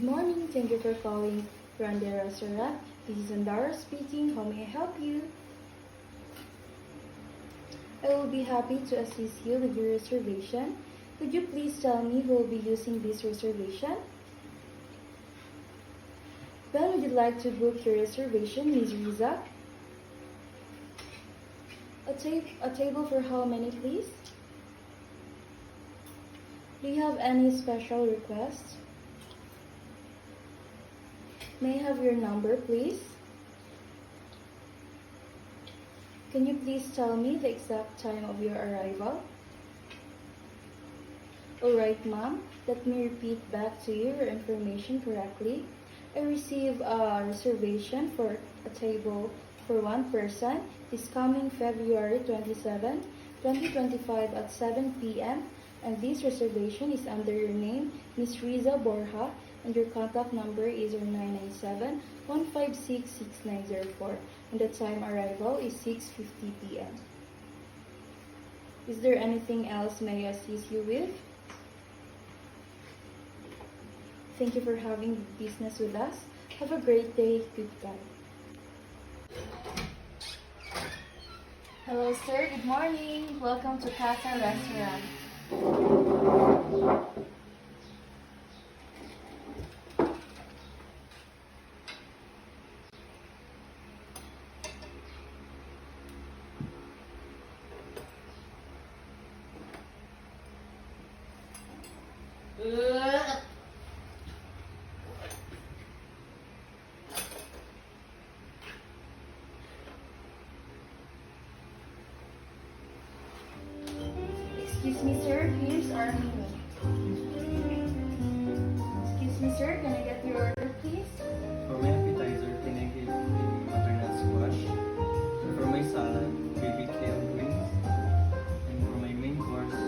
Good morning. Thank you for calling Grande Restaurant. This is Andara speaking. How may I help you? I will be happy to assist you with your reservation. Could you please tell me who will be using this reservation? When would you like to book your reservation, Ms. Riza? A table for how many, please? Do you have any special requests? May I have your number, please? Can you please tell me the exact time of your arrival? Alright, ma'am. Let me repeat back to you your information correctly. I received a reservation for a table for one person this coming February 27, 2025 at 7 p.m. And this reservation is under your name, Ms. Riza Borja, and your contact number is 997-156-6904, and the time arrival is 6:50 p.m. Is there anything else may I assist you with? Thank you for having business with us. Have a great day. Goodbye. Hello sir, good morning. Welcome to Casa Restaurant. Excuse me, sir. Here's our menu. Excuse me, sir. Can I get your order, please? For my appetizer, can I get the butternut squash? For my salad, baby kale greens. And for my main course,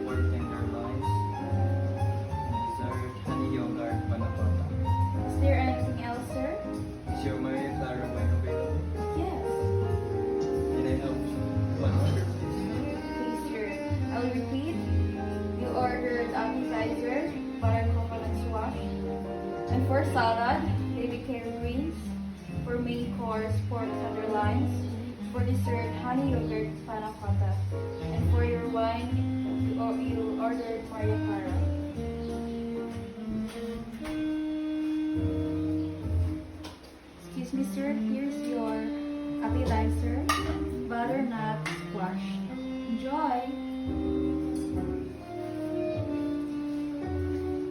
pork tenderloins. And dessert, honey yogurt panna cotta. Is there anything else, sir? Is your Maria Clara wine available? Yes. Can I have one order, please? Please, sir. I'll repeat. You ordered appetizer, butter coconut squash. And for salad, baby kale greens. For main course, pork tenderloins. For dessert, honey yogurt panna cotta. And for your wine, you ordered Maria Clara. Excuse me, sir. Here's your appetizer, butternut squash. Enjoy.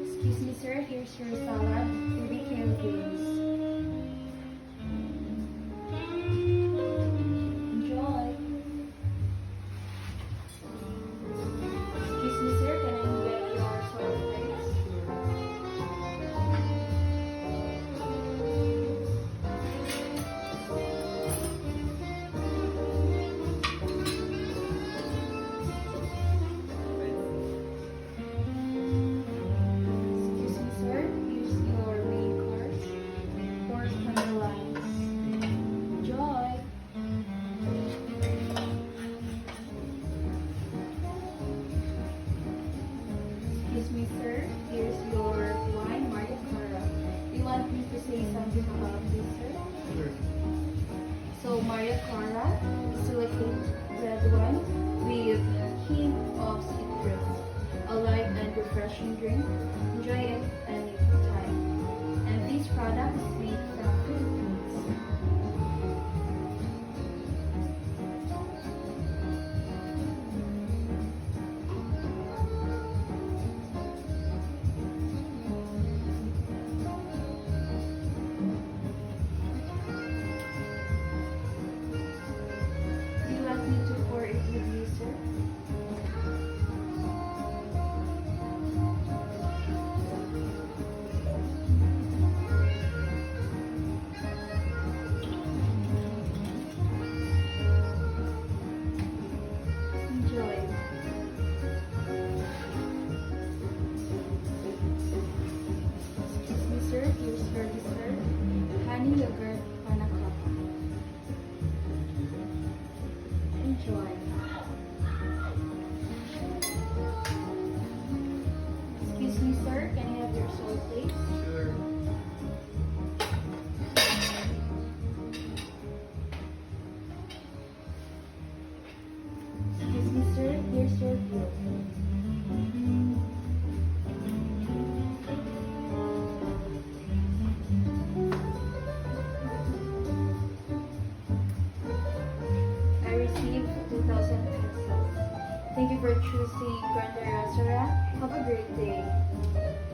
Excuse me, sir. Here's your salad, baby kale greens. Enjoy. Excuse me, sir. Can I get your soft drinks? Excuse me, sir. Here's your main course, pork tenderloins. Enjoy. Excuse me, sir. Here's your wine, Maria Clara. Do you want me to say something about this, sir? Sure. So, Maria Clara is silicate red wine with hint of citrus. A light and refreshing drink. Enjoy it anytime. And this product is made from Philippines. Do you want me to pour it with you, sir? Enjoy. Excuse me, sir. Here's your dessert. Honey yogurt panna cotta. Enjoy. Excuse me, sir. Can I have your salt, please? Sure. 1,000 pesos. Thank you for choosing Grande Restaurant. Have a great day.